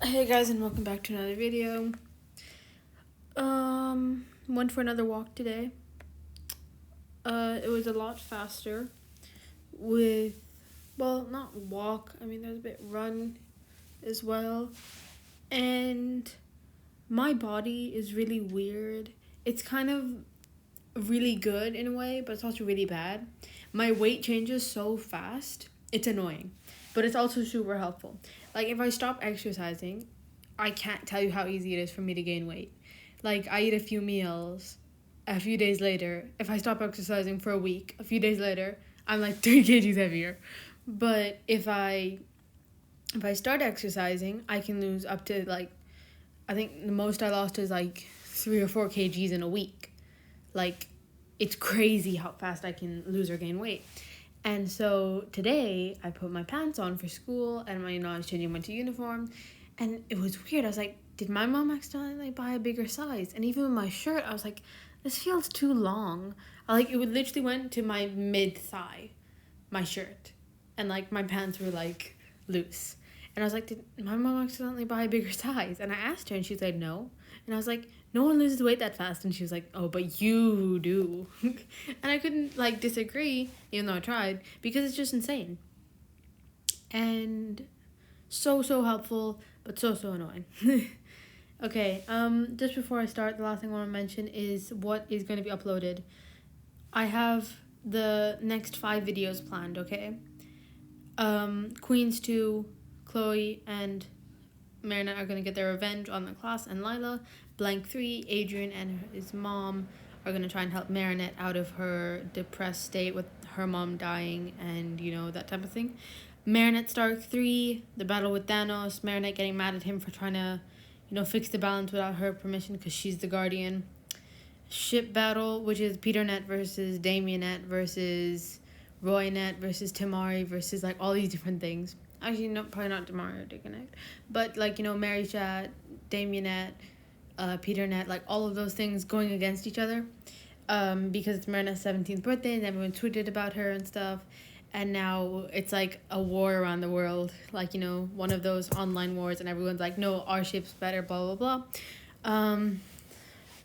Hey guys, and welcome back to another video. Went for another walk today. It was a lot faster with, well, not walk. I mean, there's a bit run as well. And my body is really weird. It's kind of really good in a way, but it's also really bad. My weight changes so fast. It's annoying, but it's also super helpful. Like if I stop exercising, I can't tell you how easy it is for me to gain weight. Like I eat a few meals, a few days later, if I stop exercising for a week, a few days later, I'm like 3 kgs heavier. But if I start exercising, I can lose up to I think the most I lost is like 3 or 4 kgs in a week. Like it's crazy how fast I can lose or gain weight. And so today I put my pants on for school and I was changing into uniform, and it was weird. I was like, did my mom accidentally buy a bigger size? And even with my shirt, I was like, this feels too long. It would literally went to my mid thigh, my shirt, and my pants were loose. And I was like, did my mom accidentally buy a bigger size? And I asked her and she said no. And I was like, no one loses weight that fast. And she was like, oh, but you do. And I couldn't disagree, even though I tried, because it's just insane. And so helpful, but so annoying. Okay, just before I start, the last thing I want to mention is what is going to be uploaded. I have the next 5 videos planned, okay? Queens 2, Chloe and Marinette are going to get their revenge on the class and Lila. Blank 3, Adrian and his mom are going to try and help Marinette out of her depressed state with her mom dying and, that type of thing. Marinette Stark 3, the battle with Thanos, Marinette getting mad at him for trying to, fix the balance without her permission because she's the guardian. Ship battle, which is PeterNet versus Damianette versus RoyNet versus Tamari versus all these different things. Actually, no, probably not Tamari or Dickonect, but Mary Chat, Damianette, PeterNet, all of those things going against each other, because it's Marinette's 17th birthday and everyone tweeted about her and stuff. And now it's a war around the world, one of those online wars, and everyone's like, no, our ship's better, blah, blah, blah.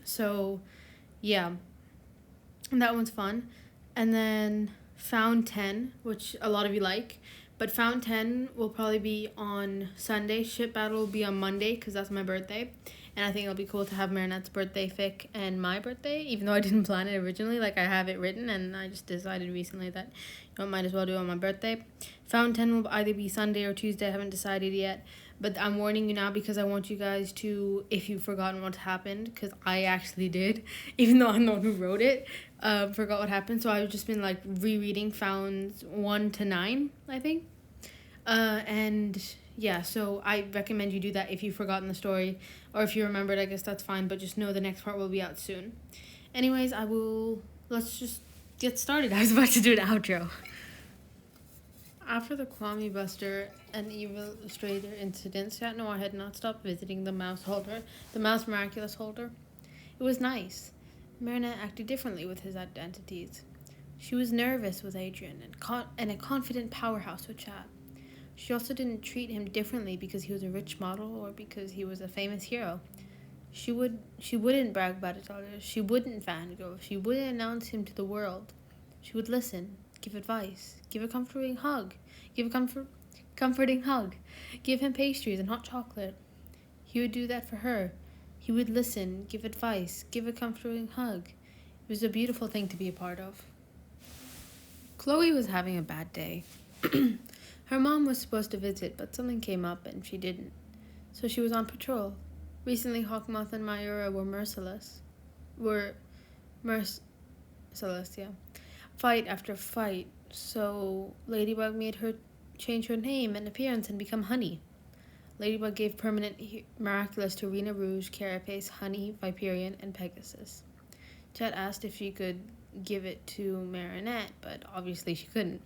So, yeah, that one's fun. And then Found 10, which a lot of you like, but Found 10 will probably be on Sunday. Ship Battle will be on Monday, because that's my birthday. And I think it'll be cool to have Marinette's birthday fic and my birthday, even though I didn't plan it originally. I have it written, and I just decided recently that, might as well do it on my birthday. Found 10 will either be Sunday or Tuesday. I haven't decided yet. But I'm warning you now because I want you guys to, if you've forgotten what happened, because I actually did, even though I'm the one who wrote it, forgot what happened. So I've just been, rereading Founds 1 to 9, I think. And yeah, so I recommend you do that if you've forgotten the story, or if you remembered, I guess that's fine, but just know the next part will be out soon. Anyways, let's just get started. I was about to do an outro. After the Kwame Buster and Evil Illustrator incidents, Chat Noir had not stopped visiting the mouse miraculous holder. It was nice. Marinette acted differently with his identities. She was nervous with Adrian and a confident powerhouse with Chat. She also didn't treat him differently because he was a rich model or because he was a famous hero. She wouldn't brag about his others. She wouldn't fangirl. She wouldn't announce him to the world. She would listen, give advice, give a comforting hug, give him pastries and hot chocolate. He would do that for her. He would listen, give advice, give a comforting hug. It was a beautiful thing to be a part of. Chloe was having a bad day. Her mom was supposed to visit, but something came up and she didn't. So she was on patrol. Recently, Hawkmoth and Mayura were merciless, yeah. Fight after fight. So Ladybug made her change her name and appearance and become Honey. Ladybug gave permanent miraculous to Rena Rouge, Carapace, Honey, Viperion, and Pegasus. Chet asked if she could give it to Marinette, but obviously she couldn't.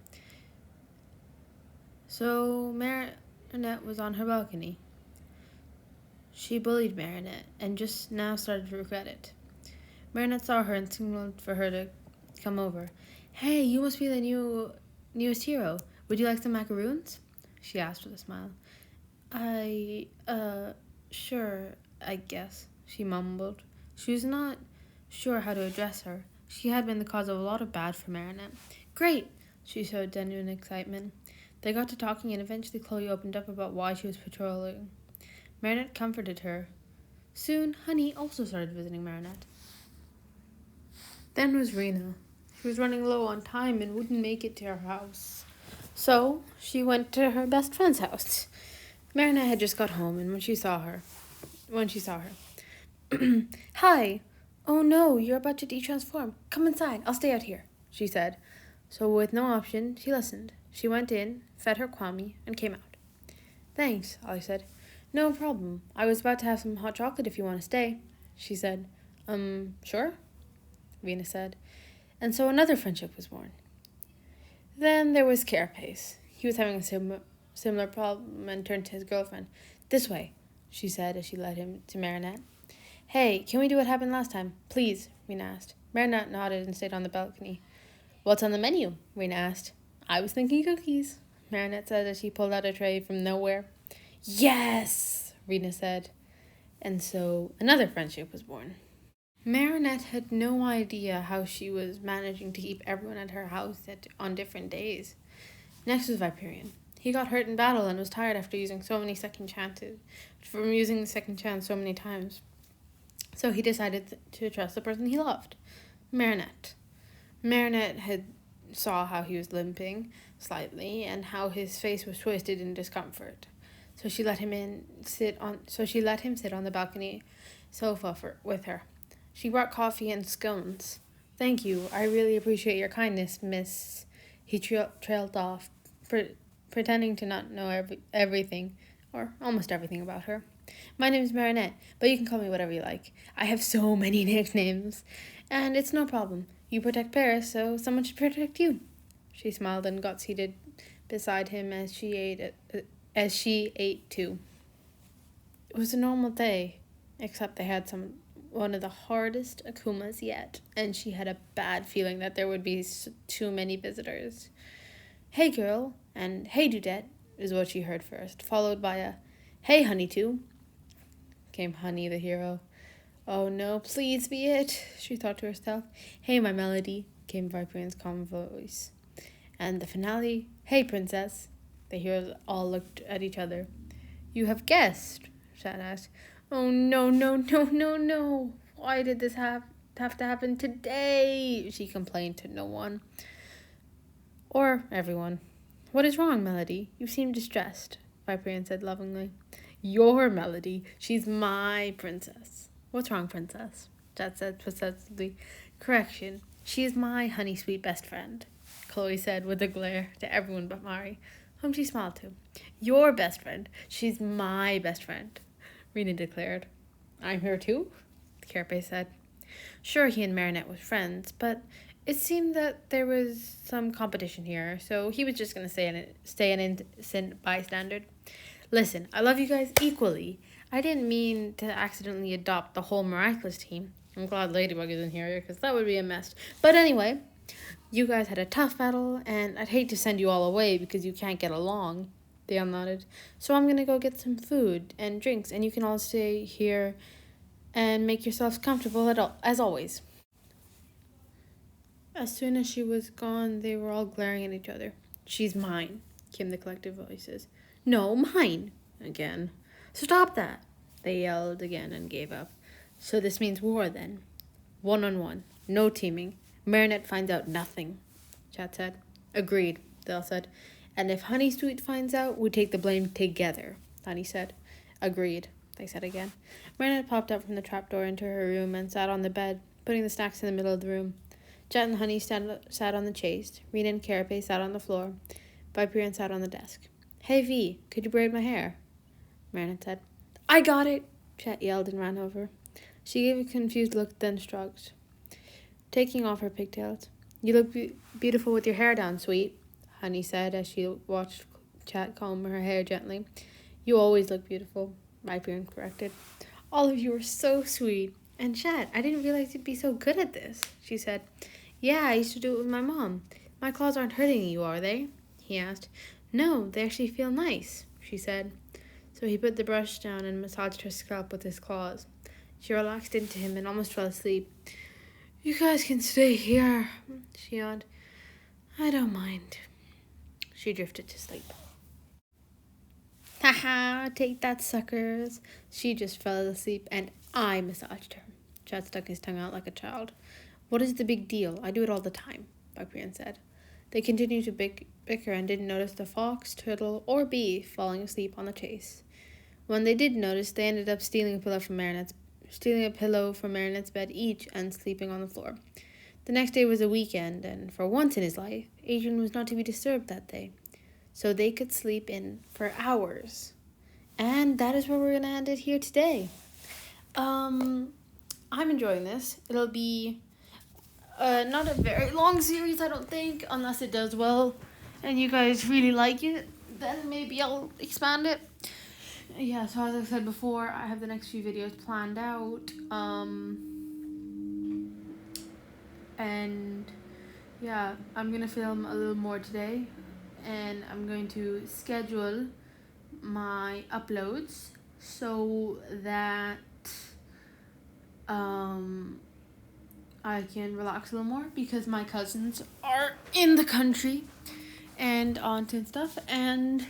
So Marinette was on her balcony. She bullied Marinette and just now started to regret it. Marinette saw her and signaled for her to come over. Hey, you must be the newest hero. Would you like some macaroons? She asked with a smile. Uh, sure, I guess, she mumbled. She was not sure how to address her. She had been the cause of a lot of bad for Marinette. Great, she showed genuine excitement. They got to talking and eventually Chloe opened up about why she was patrolling. Marinette comforted her. Soon, Honey also started visiting Marinette. Then was Rena. She was running low on time and wouldn't make it to her house. So, she went to her best friend's house. Marinette had just got home and when she saw her, Hi! Oh no, you're about to detransform. Come inside, I'll stay out here, she said. So with no option, she listened. She went in, fed her Kwame, and came out. Thanks, Ollie said. No problem. I was about to have some hot chocolate if you want to stay, she said. Sure? Rena said. And so another friendship was born. Then there was Carapace. He was having a similar problem and turned to his girlfriend. This way, she said as she led him to Marinette. Hey, can we do what happened last time? Please, Rena asked. Marinette nodded and stayed on the balcony. What's on the menu? Rena asked. I was thinking cookies, Marinette said as she pulled out a tray from nowhere. Yes, Rena said. And so another friendship was born. Marinette had no idea how she was managing to keep everyone at her house on different days. Next was Viperion. He got hurt in battle and was tired after using the second chance so many times. So he decided to trust the person he loved, Marinette. Marinette had saw how he was limping slightly and how his face was twisted in discomfort. So she let him sit on the balcony sofa with her. She brought coffee and scones. Thank you. I really appreciate your kindness, miss. He trailed off, pretending to not know everything, or almost everything about her. My name is Marinette, but you can call me whatever you like. I have so many nicknames, and it's no problem. You protect Paris, so someone should protect you. She smiled and got seated beside him as she ate too. It was a normal day, except they had one of the hardest akumas yet, and she had a bad feeling that there would be too many visitors. Hey girl, and hey Dudette, is what she heard first, followed by a hey Honey too. Came Honey the hero. Oh no, please be it, she thought to herself. Hey my Melody, came Viperion's calm voice. And the finale, hey princess. The heroes all looked at each other. You have guessed, Shad asked. Oh no, no, no, no, no. Why did this have to happen today? She complained to no one. Or everyone. What is wrong, Melody? You seem distressed, Viperion said lovingly. Your Melody. She's my princess. What's wrong, princess? Dad said possessively. Correction. She is my honey sweet best friend, Chloe said with a glare to everyone but Mari, whom she smiled to. Your best friend. She's my best friend, Rena declared. I'm here too, Carapace said. Sure, he and Marinette were friends, but it seemed that there was some competition here, so he was just going to stay an innocent bystander. Listen, I love you guys equally. I didn't mean to accidentally adopt the whole miraculous team. I'm glad Ladybug isn't here, because that would be a mess. But anyway, you guys had a tough battle, and I'd hate to send you all away because you can't get along. They all nodded. So I'm going to go get some food and drinks, and you can all stay here and make yourselves comfortable as always. As soon as she was gone, they were all glaring at each other. She's mine, came the collective voices. No, mine, again. Stop that, they yelled again and gave up. So this means war then. 1-on-1, no teaming. Marinette finds out nothing, Chat said. Agreed, they all said. And if Honey Sweet finds out, we take the blame together, Honey said. Agreed, they said again. Marinette popped up from the trapdoor into her room and sat on the bed, putting the snacks in the middle of the room. Jet and Honey sat on the chase. Rena and Carapace sat on the floor. Viperion sat on the desk. Hey V, could you braid my hair? Marinette said. I got it, Chet yelled and ran over. She gave a confused look, then shrugged, taking off her pigtails. You look beautiful with your hair down, sweet, Honey said as she watched Chat comb her hair gently. You always look beautiful, Viperion corrected. All of you are so sweet. And Chat, I didn't realize you'd be so good at this, she said. Yeah, I used to do it with my mom. My claws aren't hurting you, are they? He asked. No, they actually feel nice, she said. So he put the brush down and massaged her scalp with his claws. She relaxed into him and almost fell asleep. "You guys can stay here," she yawned. "I don't mind." She drifted to sleep. "Haha, take that, suckers." She just fell asleep and I massaged her. Chad stuck his tongue out like a child. "What is the big deal? I do it all the time," Bakrian said. They continued to bicker and didn't notice the fox, turtle, or bee falling asleep on the chase. When they did notice, they ended up stealing a pillow from Marinette's bed each and sleeping on the floor. The next day was a weekend, and for once in his life, Adrian was not to be disturbed that day. So they could sleep in for hours. And that is where we're going to end it here today. I'm enjoying this. It'll be not a very long series, I don't think, unless it does well and you guys really like it. Then maybe I'll expand it. Yeah, so as I said before, I have the next few videos planned out. And yeah, I'm gonna film a little more today, and I'm going to schedule my uploads so that I can relax a little more, because my cousins are in the country and aunt and stuff, and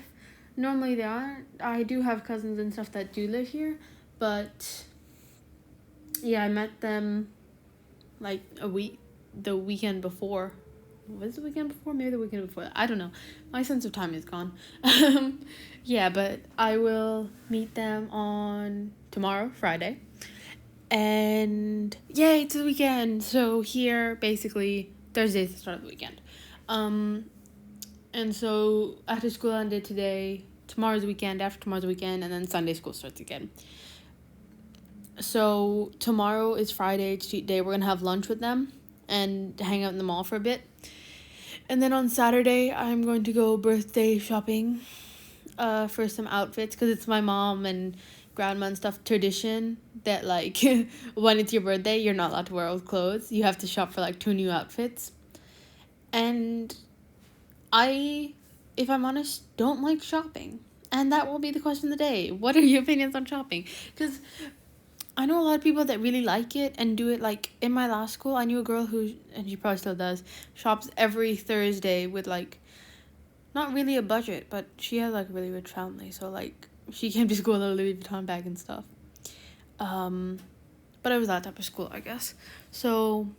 normally they aren't. I do have cousins and stuff that do live here, but yeah, I met them like the weekend before. Was it the weekend before? Maybe the weekend before that. I don't know. My sense of time is gone. Yeah, but I will meet them on tomorrow, Friday. And yay, it's the weekend. So here, basically, Thursday is the start of the weekend. And so after school ended today, tomorrow's the weekend, after tomorrow's the weekend, and then Sunday school starts again. So tomorrow is Friday, cheat day. We're going to have lunch with them and hang out in the mall for a bit. And then on Saturday, I'm going to go birthday shopping for some outfits, because it's my mom and grandma and stuff tradition that, like, when it's your birthday, you're not allowed to wear old clothes. You have to shop for, like, 2 new outfits. And I, if I'm honest, don't like shopping. And that will be the question of the day. What are your opinions on shopping? Because I know a lot of people that really like it and do it. Like, in my last school, I knew a girl who, and she probably still does, shops every Thursday with, like, not really a budget, but she has, like, a really rich family. So, like, she came to school with a Louis Vuitton bag and stuff. But it was that type of school, I guess. So,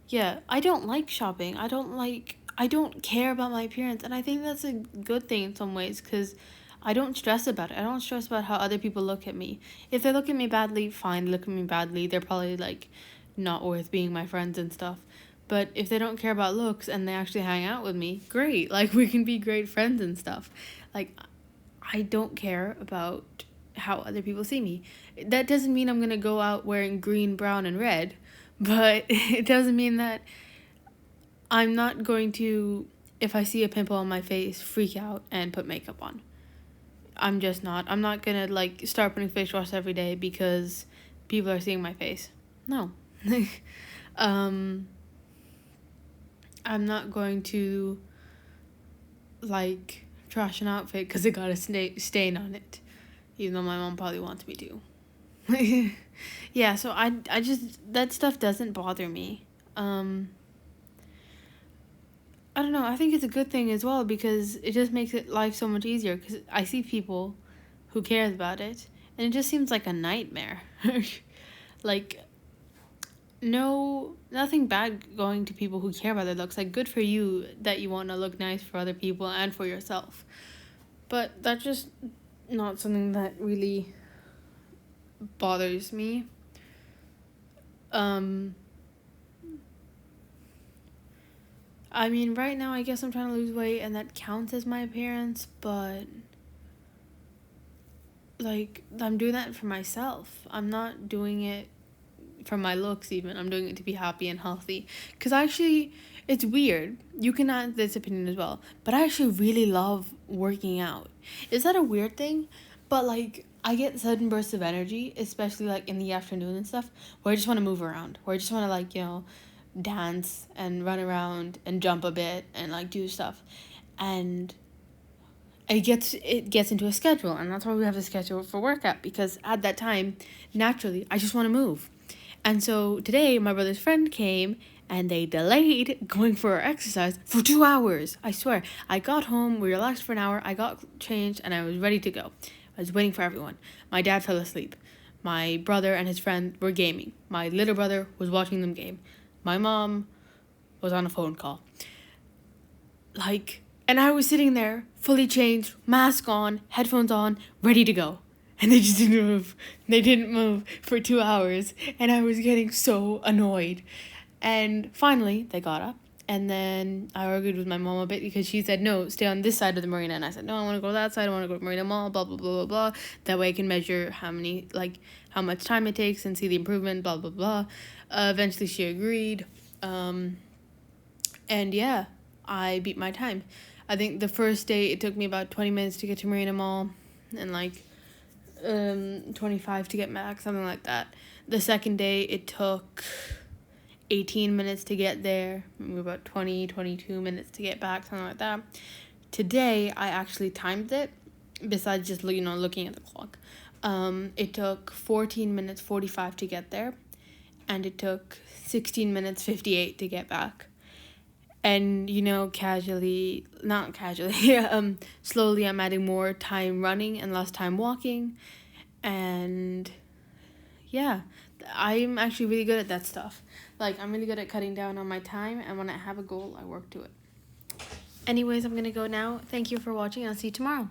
yeah, I don't like shopping. I don't care about my appearance. And I think that's a good thing in some ways, because I don't stress about it. I don't stress about how other people look at me. If they look at me badly, fine, look at me badly. They're probably, like, not worth being my friends and stuff. But if they don't care about looks and they actually hang out with me, great. Like, we can be great friends and stuff. Like, I don't care about how other people see me. That doesn't mean I'm going to go out wearing green, brown, and red. But it doesn't mean that I'm not going to, if I see a pimple on my face, freak out and put makeup on. I'm just not. I'm not going to, like, start putting face wash every day because people are seeing my face. No. I'm not going to, like, trash an outfit because it got a stain on it, even though my mom probably wants me to. Yeah, so I just, that stuff doesn't bother me. I don't know, I think it's a good thing as well, because it just makes life so much easier, because I see people who cares about it, and it just seems like a nightmare. Like, nothing bad going to people who care about their looks. Like, good for you that you want to look nice for other people and for yourself. But that's just not something that really bothers me. I mean, right now I guess I'm trying to lose weight, and that counts as my appearance, but, like, I'm doing that for myself. I'm not doing it for my looks even. I'm doing it to be happy and healthy. Because actually, it's weird. You can add this opinion as well. But I actually really love working out. Is that a weird thing? But, like, I get sudden bursts of energy, especially, like, in the afternoon and stuff, where I just want to move around. Where I just want to, like, you know, dance and run around and jump a bit and, like, do stuff. And it gets into a schedule, and that's why we have a schedule for workout, because at that time, naturally, I just want to move. And so today, my brother's friend came, and they delayed going for our exercise for 2 hours. I swear. I got home, we relaxed for an hour, I got changed, and I was ready to go. I was waiting for everyone. My dad fell asleep. My brother and his friend were gaming. My little brother was watching them game. My mom was on a phone call. And I was sitting there, fully changed, mask on, headphones on, ready to go. And they just didn't move. They didn't move for 2 hours. And I was getting so annoyed. And finally, they got up. And then I argued with my mom a bit, because she said, no, stay on this side of the marina. And I said, no, I want to go to that side. I want to go to Marina Mall, blah, blah, blah, blah, blah. That way I can measure how much time it takes and see the improvement, blah, blah, blah. Eventually she agreed. And yeah, I beat my time. I think the first day it took me about 20 minutes to get to Marina Mall, and 25 to get back, something like that. The second day it took 18 minutes to get there, maybe about 22 minutes to get back, something like that. Today I actually timed it, besides just looking at the clock. It took 14 minutes 45 to get there, and it took 16 minutes 58 to get back. And, slowly I'm adding more time running and less time walking. And, yeah, I'm actually really good at that stuff. I'm really good at cutting down on my time, and when I have a goal, I work to it. Anyways, I'm going to go now. Thank you for watching. I'll see you tomorrow.